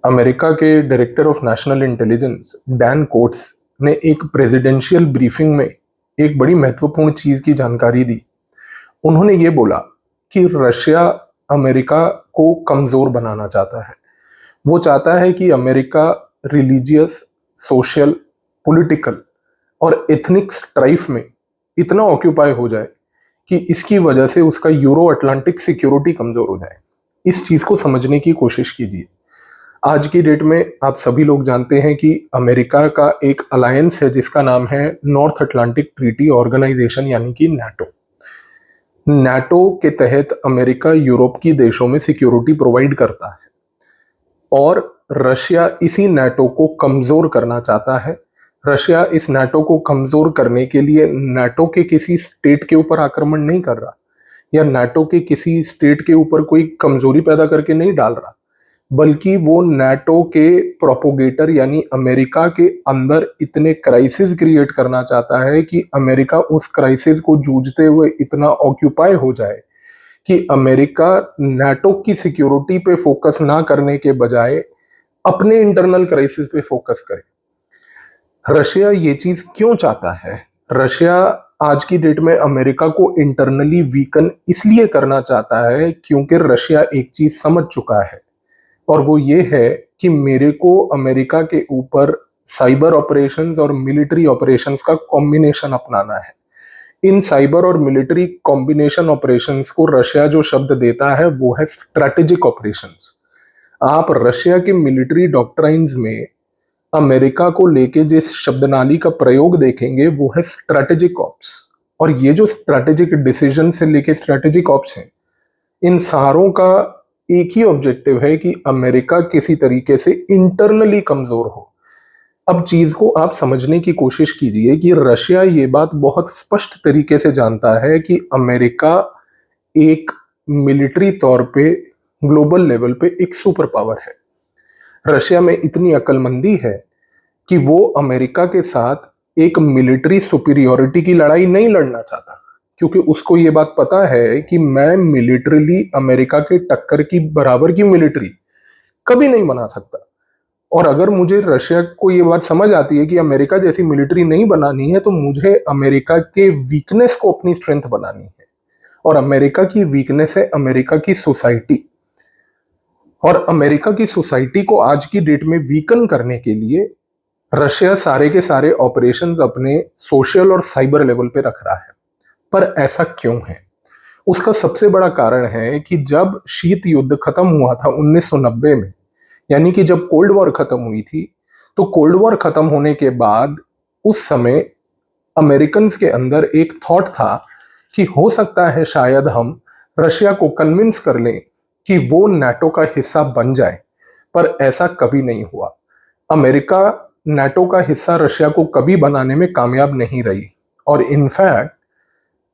America के director of national intelligence Dan quotes ने एक प्रेसिडेंशियल ब्रीफिंग में एक बड़ी महत्वपूर्ण चीज की जानकारी दी। उन्होंने ये बोला कि रशिया अमेरिका को कमजोर बनाना चाहता है। वो चाहता है कि अमेरिका रिलीजियस, सोशल, पॉलिटिकल और एथनिक स्ट्राइफ में इतना ऑक्यूपाई हो जाए कि इसकी वजह से उसका यूरो अटलांटिक सिक्योरिटी कमजोर हो जाए। इस चीज को समझने की कोशिश कीजिए। आज की डेट में आप सभी लोग जानते हैं कि अमेरिका का एक अलायंस है जिसका नाम है नॉर्थ अटलांटिक ट्रीटी ऑर्गेनाइजेशन यानी कि नाटो। नाटो के तहत अमेरिका यूरोप की देशों में सिक्योरिटी प्रोवाइड करता है और रशिया इसी नाटो को कमजोर करना चाहता है। रशिया इस नाटो को कमजोर करने के लिए नाटो के किसी स्टेट के ऊपर आक्रमण नहीं कर रहा या नाटो के किसी स्टेट के ऊपर कोई कमजोरी पैदा करके नहीं डाल रहा, बल्कि वो नाटो के प्रोपोगेटर यानी अमेरिका के अंदर इतने क्राइसिस क्रिएट करना चाहता है कि अमेरिका उस क्राइसिस को जूझते हुए इतना ऑक्यूपाई हो जाए कि अमेरिका नाटो की सिक्योरिटी पे फोकस ना करने के बजाय अपने इंटरनल क्राइसिस पे फोकस करे। रशिया ये चीज क्यों चाहता है? रशिया आज की डेट में अमेरिका को इंटरनली वीकन इसलिए करना चाहता है क्योंकि रशिया एक चीज समझ चुका है और वो ये है कि मेरे को अमेरिका के ऊपर साइबर ऑपरेशंस और मिलिट्री ऑपरेशंस का कॉम्बिनेशन अपनाना है। इन साइबर और मिलिट्री कॉम्बिनेशन ऑपरेशंस को रशिया जो शब्द देता है वो है स्ट्रैटेजिक ऑपरेशंस। आप रशिया के मिलिट्री डॉक्ट्राइन्स में अमेरिका को लेके जिस शब्दनाली का प्रयोग देखेंगे वो है स्ट्रैटेजिक ऑप्स। और ये जो स्ट्रैटेजिक डिसीजन से लेके स्ट्रैटेजिक ऑप्स हैं, इन सारों का एक ही ऑब्जेक्टिव है कि अमेरिका किसी तरीके से इंटरनली कमजोर हो। अब चीज को आप समझने की कोशिश कीजिए कि रशिया ये बात बहुत स्पष्ट तरीके से जानता है कि अमेरिका एक मिलिट्री तौर पे ग्लोबल लेवल पे एक सुपर पावर है। रशिया में इतनी अक्लमंदी है कि वो अमेरिका के साथ एक मिलिट्री सुपीरियोरिटी की लड़ाई नहीं लड़ना चाहता, क्योंकि उसको ये बात पता है कि मैं मिलिट्रीली अमेरिका के टक्कर की बराबर की मिलिट्री कभी नहीं बना सकता। और अगर मुझे रशिया को ये बात समझ आती है कि अमेरिका जैसी मिलिट्री नहीं बनानी है तो मुझे अमेरिका के वीकनेस को अपनी स्ट्रेंथ बनानी है। और अमेरिका की वीकनेस है अमेरिका की सोसाइटी। और अमेरिका की सोसाइटी को आज की डेट में वीकन करने के लिए रशिया सारे के सारे ऑपरेशंस अपने सोशल और साइबर लेवल पे रख रहा है। पर ऐसा क्यों है? उसका सबसे बड़ा कारण है कि जब शीत युद्ध खत्म हुआ था 1990 में, यानी कि जब कोल्ड वॉर खत्म हुई थी, तो कोल्ड वॉर खत्म होने के बाद उस समय अमेरिकन्स के अंदर एक थॉट था कि हो सकता है शायद हम रशिया को कन्विंस कर लें कि वो नाटो का हिस्सा बन जाए। पर ऐसा कभी नहीं हुआ। अमेरिका नाटो का हिस्सा रशिया को कभी बनाने में कामयाब नहीं रही। और इनफैक्ट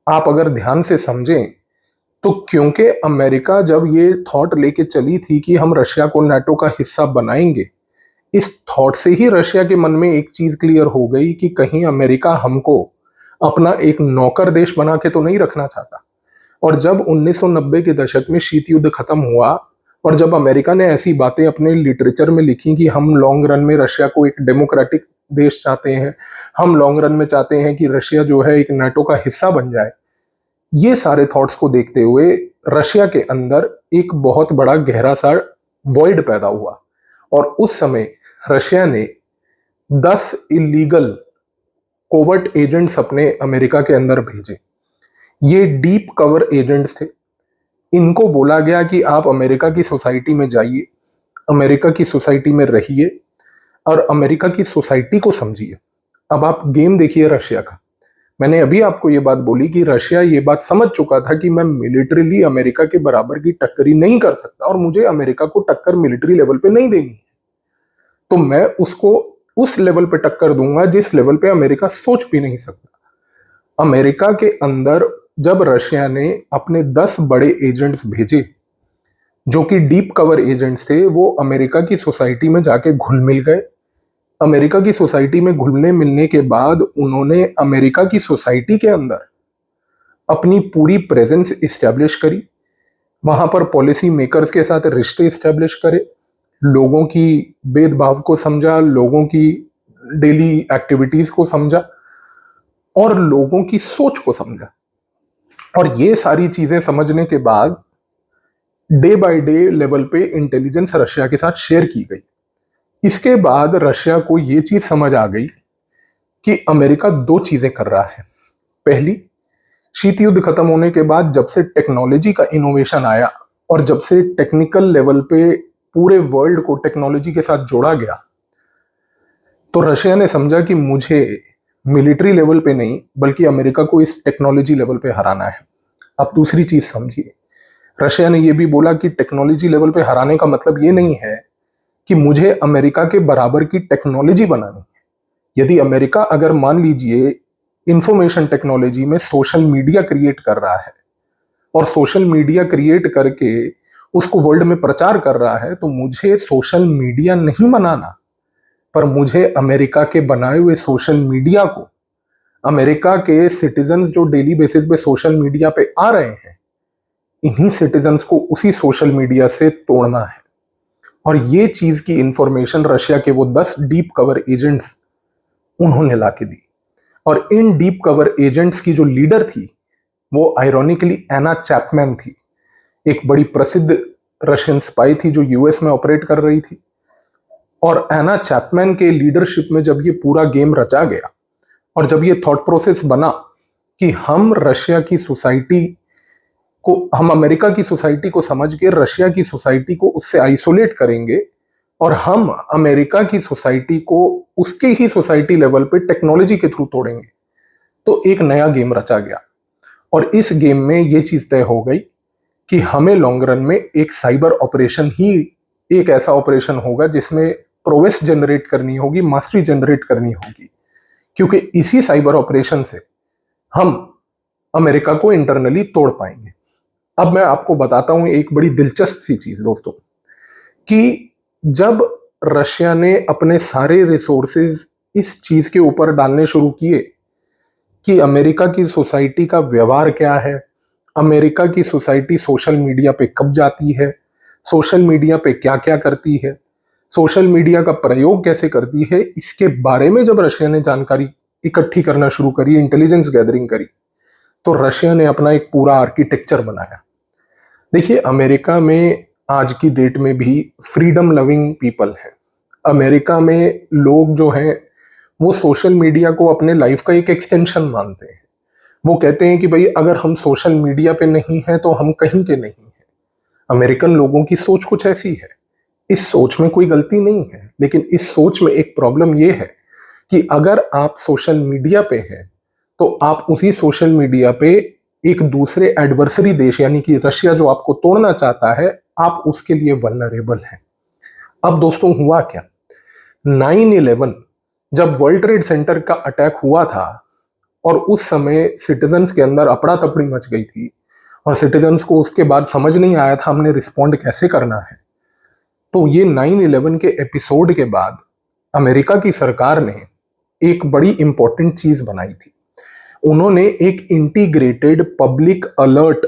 आप अगर ध्यान से समझें तो क्योंकि अमेरिका जब ये थॉट लेके चली थी कि हम रशिया को नाटो का हिस्सा बनाएंगे, इस थॉट से ही रशिया के मन में एक चीज क्लियर हो गई कि कहीं अमेरिका हमको अपना एक नौकर देश बना के तो नहीं रखना चाहता। और जब 1990 के दशक में शीत युद्ध खत्म हुआ और जब अमेरिका ने ऐसी बातें अपने लिटरेचर में लिखी कि हम लॉन्ग रन में रशिया को एक डेमोक्रेटिक देश चाहते हैं, हम लॉन्ग रन में चाहते हैं कि रशिया जो है एक नाटो का हिस्सा बन जाए, ये सारे थॉट्स को देखते हुए रशिया के अंदर एक बहुत बड़ा गहरा सा वॉइड पैदा हुआ। और उस समय रशिया ने 10 इलीगल कोवर्ट एजेंट्स अपने अमेरिका के अंदर भेजे। ये डीप कवर एजेंट्स थे। इनको बोला गया कि आप अमेरिका की सोसाइटी में जाइए, अमेरिका की सोसाइटी में रहिए और अमेरिका की सोसाइटी को समझिए। अब आप गेम देखिए रशिया का। मैंने अभी आपको ये बात बोली कि रशिया ये बात समझ चुका था कि मैं मिलिट्रीली अमेरिका के बराबर की टक्करी नहीं कर सकता और मुझे अमेरिका को टक्कर मिलिट्री लेवल पे नहीं देनी है। तो मैं उसको उस लेवल पे टक्कर दूंगा जिस लेवल पे अमेरिका सोच भी नहीं सकता। अमेरिका के अंदर जब रशिया ने अपने 10 बड़े एजेंट्स भेजे जो कि डीप कवर एजेंट्स थे, वो अमेरिका की सोसाइटी में जाके घुल मिल गए। अमेरिका की सोसाइटी में घुलने मिलने के बाद उन्होंने अमेरिका की सोसाइटी के अंदर अपनी पूरी प्रेजेंस इस्टेब्लिश करी, वहां पर पॉलिसी मेकर्स के साथ रिश्ते इस्टेब्लिश करे, लोगों की भेदभाव को समझा, लोगों की डेली एक्टिविटीज को समझा और लोगों की सोच को समझा। और ये सारी चीजें समझने के बाद डे बाय डे लेवल पे इंटेलिजेंस रशिया के साथ शेयर की गई। इसके बाद रशिया को ये चीज समझ आ गई कि अमेरिका दो चीजें कर रहा है। पहली, शीत युद्ध खत्म होने के बाद जब से टेक्नोलॉजी का इनोवेशन आया और जब से टेक्निकल लेवल पे पूरे वर्ल्ड को टेक्नोलॉजी के साथ जोड़ा गया, तो रशिया ने समझा कि मुझे मिलिट्री लेवल पे नहीं बल्कि अमेरिका को इस टेक्नोलॉजी लेवल पे हराना है। अब दूसरी चीज समझिए, रशिया ने यह भी बोला कि टेक्नोलॉजी लेवल पे हराने का मतलब ये नहीं है कि मुझे अमेरिका के बराबर की टेक्नोलॉजी बनानी है। यदि अमेरिका अगर मान लीजिए इंफॉर्मेशन टेक्नोलॉजी में सोशल मीडिया क्रिएट कर रहा है और सोशल मीडिया क्रिएट करके उसको वर्ल्ड में प्रचार कर रहा है, तो मुझे सोशल मीडिया नहीं बनाना, पर मुझे अमेरिका के बनाए हुए सोशल मीडिया को, अमेरिका के सिटीजन्स जो डेली बेसिस पे सोशल मीडिया पे आ रहे हैं, इन्हीं सिटीजन्स को उसी सोशल मीडिया से तोड़ना है। और ये चीज की इंफॉर्मेशन रशिया के वो 10 डीप कवर एजेंट्स उन्होंने लाके दी। और इन डीप कवर एजेंट्स की जो लीडर थी वो आयरॉनिकली एना चैपमैन थी, एक बड़ी प्रसिद्ध रशियन स्पाई थी जो यूएस में ऑपरेट कर रही थी। और एना चैपमैन के लीडरशिप में जब ये पूरा गेम रचा गया और जब ये थॉट प्रोसेस बना कि हम रशिया की सोसाइटी को, हम अमेरिका की सोसाइटी को समझ के रशिया की सोसाइटी को उससे आइसोलेट करेंगे और हम अमेरिका की सोसाइटी को उसके ही सोसाइटी लेवल पे टेक्नोलॉजी के थ्रू तोड़ेंगे, तो एक नया गेम रचा गया। और इस गेम में ये चीज तय हो गई कि हमें लॉन्ग रन में एक साइबर ऑपरेशन ही एक ऐसा ऑपरेशन होगा जिसमें प्रोवेस जनरेट करनी होगी, मास्टरी जनरेट करनी होगी, क्योंकि इसी साइबर ऑपरेशन से हम अमेरिका को इंटरनली तोड़ पाएंगे। अब मैं आपको बताता हूं एक बड़ी दिलचस्प सी चीज दोस्तों, कि जब रशिया ने अपने सारे रिसोर्सेज इस चीज के ऊपर डालने शुरू किए कि अमेरिका की सोसाइटी का व्यवहार क्या है, अमेरिका की सोसाइटी सोशल मीडिया पे कब जाती है, सोशल मीडिया पे क्या क्या करती है, सोशल मीडिया का प्रयोग कैसे करती है, इसके बारे में जब रशिया ने जानकारी इकट्ठी करना शुरू करी, इंटेलिजेंस गैदरिंग करी, तो रशिया ने अपना एक पूरा आर्किटेक्चर बनाया। देखिए, अमेरिका में आज की डेट में भी फ्रीडम लविंग पीपल है। अमेरिका में लोग जो हैं वो सोशल मीडिया को अपने लाइफ का एक एक्सटेंशन मानते हैं। वो कहते हैं कि भाई अगर हम सोशल मीडिया पे नहीं हैं तो हम कहीं के नहीं हैं। अमेरिकन लोगों की सोच कुछ ऐसी है। इस सोच में कोई गलती नहीं है, लेकिन इस सोच में एक प्रॉब्लम ये है कि अगर आप सोशल मीडिया पे हैं तो आप उसी सोशल मीडिया पे एक दूसरे एडवर्सरी देश यानी कि रशिया जो आपको तोड़ना चाहता है, आप उसके लिए वल्नरेबल हैं। अब दोस्तों हुआ क्या, 9/11 जब वर्ल्ड ट्रेड सेंटर का अटैक हुआ था और उस समय सिटीजन्स के अंदर अफड़ा तफड़ी मच गई थी और सिटीजन्स को उसके बाद समझ नहीं आया था हमने रिस्पॉन्ड कैसे करना है, तो ये 9/11 के एपिसोड के बाद अमेरिका की सरकार ने एक बड़ी इंपॉर्टेंट चीज बनाई थी। उन्होंने एक integrated public alert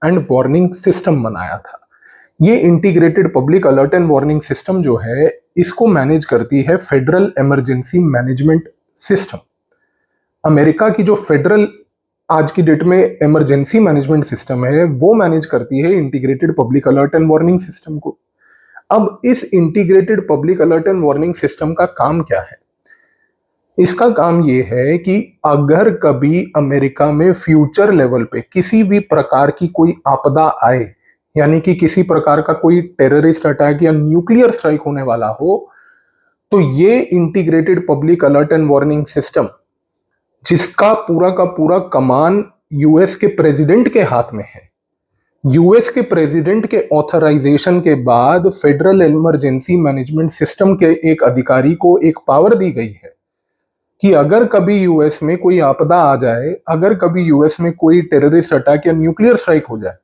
and warning system बनाया था। ये integrated public alert and warning system जो है, इसको मैनेज करती है federal emergency management system. America की जो फेडरल आज की डेट में इमरजेंसी मैनेजमेंट सिस्टम है, वो मैनेज करती है integrated public alert and warning system को। अब इस integrated public alert and warning system का काम क्या है? इसका काम ये है कि अगर कभी अमेरिका में फ्यूचर लेवल पे किसी भी प्रकार की कोई आपदा आए, यानी कि किसी प्रकार का कोई टेररिस्ट अटैक या न्यूक्लियर स्ट्राइक होने वाला हो, तो ये integrated public alert and warning system, जिसका पूरा का पूरा कमान यूएस के प्रेसिडेंट के हाथ में है, यूएस के प्रेसिडेंट के ऑथराइजेशन के बाद फेडरल इमरजेंसी मैनेजमेंट सिस्टम के एक अधिकारी को एक पावर दी गई है कि अगर कभी यूएस में कोई आपदा आ जाए, अगर कभी यूएस में कोई टेररिस्ट अटैक या न्यूक्लियर स्ट्राइक हो जाए,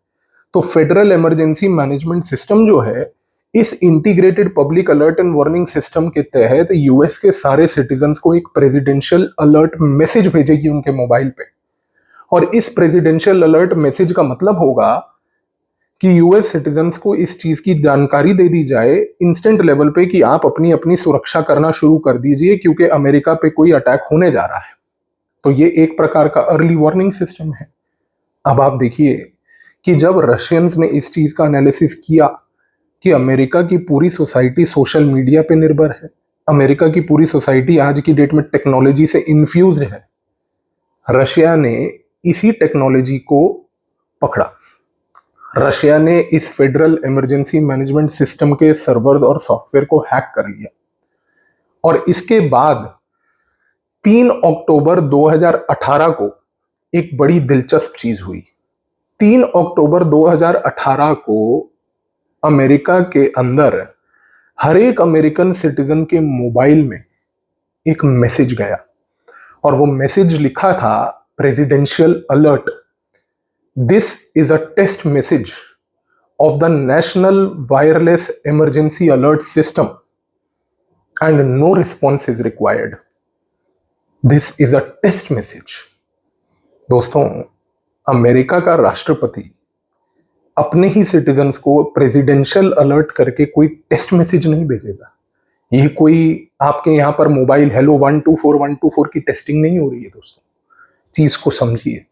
तो फेडरल इमरजेंसी मैनेजमेंट सिस्टम जो है, इस integrated public alert and warning system के तहत यूएस के सारे सिटीजन्स को एक प्रेसिडेंशियल अलर्ट मैसेज भेजेगी उनके मोबाइल पे। और इस प्रेसिडेंशियल अलर्ट मैसेज का मतलब होगा कि यूएस सिटीजन्स को इस चीज की जानकारी दे दी जाए इंस्टेंट लेवल पे कि आप अपनी अपनी सुरक्षा करना शुरू कर दीजिए क्योंकि अमेरिका पे कोई अटैक होने जा रहा है। तो ये एक प्रकार का अर्ली वार्निंग सिस्टम है। अब आप देखिए कि जब रशियंस ने इस चीज का एनालिसिस किया कि अमेरिका की पूरी सोसाइटी सोशल मीडिया पे निर्भर है, अमेरिका की पूरी सोसाइटी आज की डेट में टेक्नोलॉजी से इन्फ्यूज्ड है, रशिया ने इसी टेक्नोलॉजी को पकड़ा। रशिया ने इस फेडरल इमरजेंसी मैनेजमेंट सिस्टम के सर्वर और सॉफ्टवेयर को हैक कर लिया और इसके बाद 3 अक्टूबर 2018 को एक बड़ी दिलचस्प चीज हुई। 3 अक्टूबर 2018 को अमेरिका के अंदर हर एक अमेरिकन सिटीजन के मोबाइल में एक मैसेज गया और वो मैसेज लिखा था presidential alert, this is a test message of the national wireless emergency alert system and no response is required. This is a test message. दोस्तों, अमेरिका का राष्ट्रपति अपने ही सिटीजन्स को प्रेसिडेंशियल अलर्ट करके कोई टेस्ट मैसेज नहीं भेजेगा। ये कोई आपके यहां पर मोबाइल हेलो 124 की टेस्टिंग नहीं हो रही है। दोस्तों, चीज को समझिए।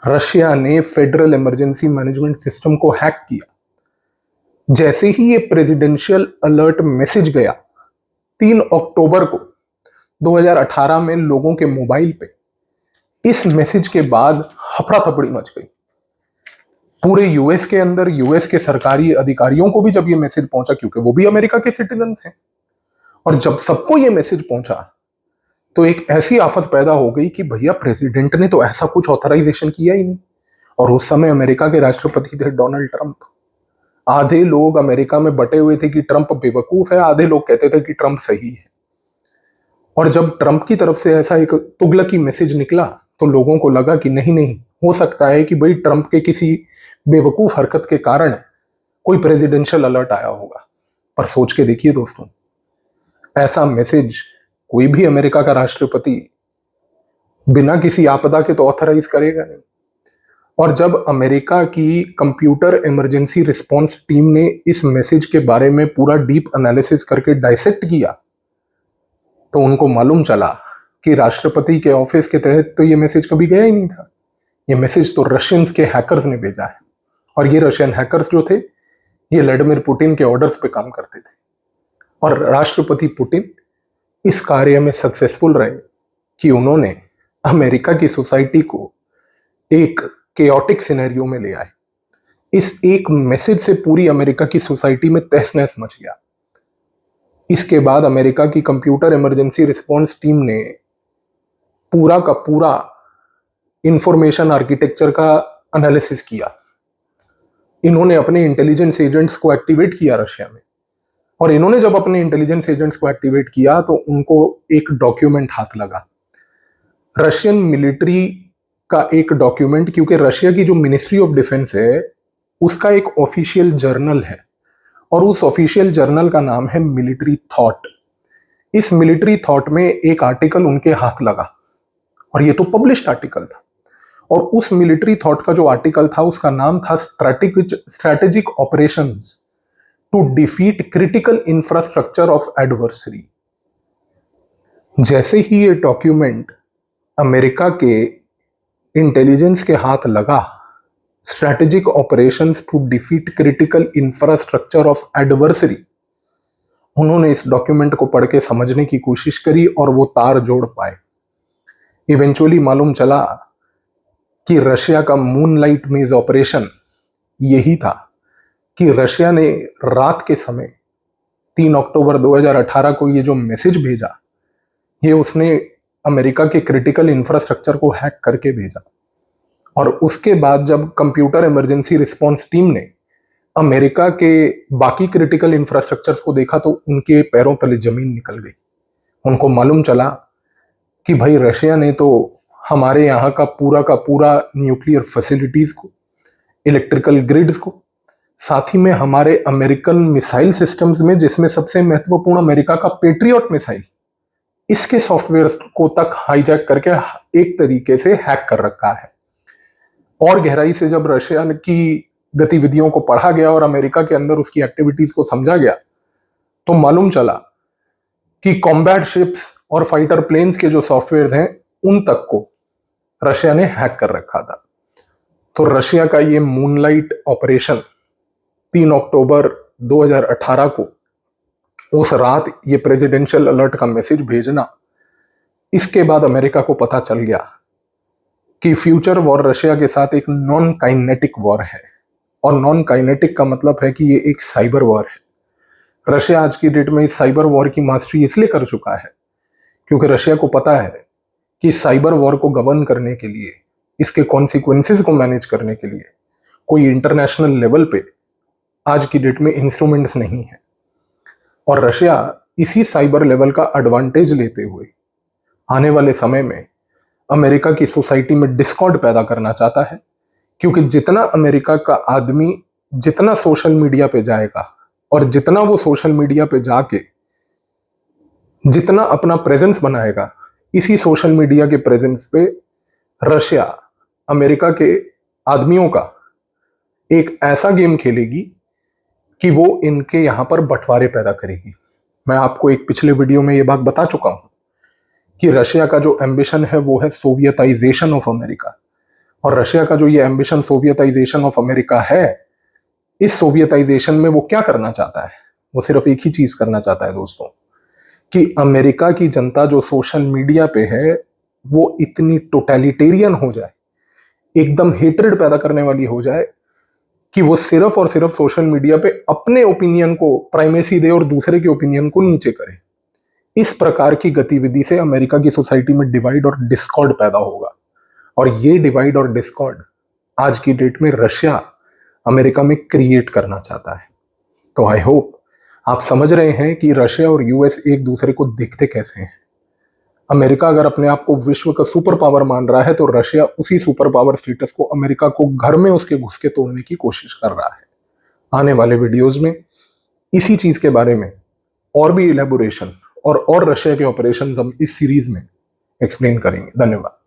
रशिया ने फेडरल इमरजेंसी मैनेजमेंट सिस्टम को हैक किया। जैसे ही ये प्रेसिडेंशियल अलर्ट मैसेज गया 3 अक्टूबर को 2018 में लोगों के मोबाइल पे, इस मैसेज के बाद हफड़ा थपड़ी मच गई पूरे यूएस के अंदर। यूएस के सरकारी अधिकारियों को भी जब ये मैसेज पहुंचा, क्योंकि वो भी अमेरिका के सिटीजन हैं, और जब सबको ये मैसेज पहुंचा तो एक ऐसी आफत पैदा हो गई कि भैया प्रेसिडेंट ने तो ऐसा कुछ ऑथराइजेशन किया ही नहीं। और उस समय अमेरिका के राष्ट्रपति थे डोनाल्ड ट्रंप। आधे लोग अमेरिका में बटे हुए थे कि ट्रंप बेवकूफ है, आधे लोग कहते थे कि ट्रंप सही है। और जब ट्रंप की तरफ से ऐसा एक तुगलकी मैसेज निकला तो लोगों को लगा कि नहीं नहीं, हो सकता है कि भाई ट्रंप के किसी बेवकूफ हरकत के कारण कोई प्रेसिडेंशियल अलर्ट आया होगा। पर सोच के देखिए दोस्तों, ऐसा मैसेज कोई भी अमेरिका का राष्ट्रपति बिना किसी आपदा के तो ऑथराइज करेगा नहीं। और जब अमेरिका की कंप्यूटर इमरजेंसी रिस्पांस टीम ने इस मैसेज के बारे में पूरा डीप एनालिसिस करके डाइसेक्ट किया तो उनको मालूम चला कि राष्ट्रपति के ऑफिस के तहत तो ये मैसेज कभी गया ही नहीं था। ये मैसेज तो रशियंस के हैकर्स ने भेजा है। और ये रशियन हैकर्स जो थे, ये व्लादिमीर पुतिन के ऑर्डर्स पे काम करते थे। और राष्ट्रपति पुतिन इस कार्य में सक्सेसफुल रहे कि उन्होंने अमेरिका की सोसाइटी को एक केओटिक सिनेरियो में ले आए। इस एक मैसेज से पूरी अमेरिका की सोसाइटी में तहस नहस मच गया। इसके बाद अमेरिका की कंप्यूटर इमरजेंसी रिस्पांस टीम ने पूरा का पूरा इंफॉर्मेशन आर्किटेक्चर का एनालिसिस किया। इन्होंने अपने इंटेलिजेंस एजेंट्स को एक्टिवेट किया रशिया में, और इन्होंने जब अपने इंटेलिजेंस एजेंट्स को एक्टिवेट किया तो उनको एक डॉक्यूमेंट हाथ लगा, रशियन मिलिट्री का एक डॉक्यूमेंट। क्योंकि रशिया की जो मिनिस्ट्री ऑफ डिफेंस है उसका एक ऑफिशियल जर्नल है, और उस ऑफिशियल जर्नल का नाम है मिलिट्री थॉट। इस मिलिट्री थॉट में एक आर्टिकल उनके हाथ लगा, और ये तो पब्लिश्ड आर्टिकल था। और उस मिलिट्री थॉट का जो आर्टिकल था उसका नाम था strategic operations to defeat critical infrastructure of adversary. जैसे ही ये डॉक्यूमेंट अमेरिका के इंटेलिजेंस के हाथ लगा, strategic operations to defeat critical infrastructure of adversary, उन्होंने इस डॉक्यूमेंट को पढ़ के समझने की कोशिश करी और वो तार जोड़ पाए। इवेंचुअली मालूम चला कि रशिया का मूनलाइट मेज ऑपरेशन यही था कि रशिया ने रात के समय 3 अक्टूबर 2018 को ये जो मैसेज भेजा, ये उसने अमेरिका के क्रिटिकल इंफ्रास्ट्रक्चर को हैक करके भेजा। और उसके बाद जब कंप्यूटर इमरजेंसी रिस्पांस टीम ने अमेरिका के बाकी क्रिटिकल इंफ्रास्ट्रक्चर्स को देखा तो उनके पैरों तले जमीन निकल गई। उनको मालूम चला कि भाई रशिया ने तो हमारे यहाँ का पूरा न्यूक्लियर फैसिलिटीज को, इलेक्ट्रिकल ग्रिड्स को, साथ ही में हमारे अमेरिकन मिसाइल सिस्टम्स में, जिसमें सबसे महत्वपूर्ण अमेरिका का पेट्रियट मिसाइल, इसके सॉफ्टवेयर को तक हाईजैक करके एक तरीके से हैक कर रखा है। और गहराई से जब रशिया की गतिविधियों को पढ़ा गया और अमेरिका के अंदर उसकी एक्टिविटीज को समझा गया, तो मालूम चला कि कॉम्बैट शिप्स और फाइटर प्लेन्स के जो सॉफ्टवेयर हैं उन तक को रशिया ने हैक कर रखा था। तो रशिया का ये मूनलाइट ऑपरेशन 3 अक्टूबर 2018 को उस रात ये प्रेसिडेंशियल अलर्ट का मैसेज भेजना, इसके बाद अमेरिका को पता चल गया कि फ्यूचर वॉर रशिया के साथ एक नॉन काइनेटिक वॉर है। और नॉन काइनेटिक का मतलब है कि ये एक साइबर वॉर है। रशिया आज की डेट में इस साइबर वॉर की मास्टरी इसलिए कर चुका है क्योंकि रशिया को पता है कि साइबर वॉर को गवर्न करने के लिए, इसके कॉन्सिक्वेंसेस को मैनेज करने के लिए कोई इंटरनेशनल लेवल पे आज की डेट में इंस्ट्रूमेंट्स नहीं है। और रशिया इसी साइबर लेवल का एडवांटेज लेते हुए आने वाले समय में अमेरिका की सोसाइटी में डिस्कॉर्ड पैदा करना चाहता है, क्योंकि जितना अमेरिका का आदमी जितना सोशल मीडिया पे जाएगा और जितना वो सोशल मीडिया पे जाके जितना अपना प्रेजेंस बनाएगा, इसी सोशल मीडिया के प्रेजेंस पे रशिया अमेरिका के आदमियों का एक ऐसा गेम खेलेगी कि वो इनके यहां पर बंटवारे पैदा करेगी। मैं आपको एक पिछले वीडियो में ये बात बता चुका हूं कि रशिया का जो एम्बिशन है वो है सोवियताइजेशन ऑफ अमेरिका। और रशिया का जो ये एम्बिशन सोवियताइजेशन ऑफ अमेरिका है, इस सोवियताइजेशन में वो क्या करना चाहता है? वो सिर्फ एक ही चीज करना चाहता है दोस्तों, कि अमेरिका की जनता जो सोशल मीडिया पे है वो इतनी टोटलिटेरियन हो जाए, एकदम हेट्रेड पैदा करने वाली हो जाए कि वो सिर्फ और सिर्फ सोशल मीडिया पे अपने ओपिनियन को प्राइमेसी दे और दूसरे के ओपिनियन को नीचे करे। इस प्रकार की गतिविधि से अमेरिका की सोसाइटी में डिवाइड और डिस्कॉर्ड पैदा होगा। और ये डिवाइड और डिस्कॉर्ड आज की डेट में रशिया अमेरिका में क्रिएट करना चाहता है। तो आई होप आप समझ रहे हैं कि रशिया और यूएस एक दूसरे को देखते कैसे हैं। अमेरिका अगर अपने आप को विश्व का सुपर पावर मान रहा है तो रशिया उसी सुपर पावर स्टेटस को अमेरिका को घर में उसके घुस के तोड़ने की कोशिश कर रहा है। आने वाले वीडियोस में इसी चीज के बारे में और भी इलेबोरेशन और रशिया के ऑपरेशंस हम इस सीरीज में एक्सप्लेन करेंगे। धन्यवाद।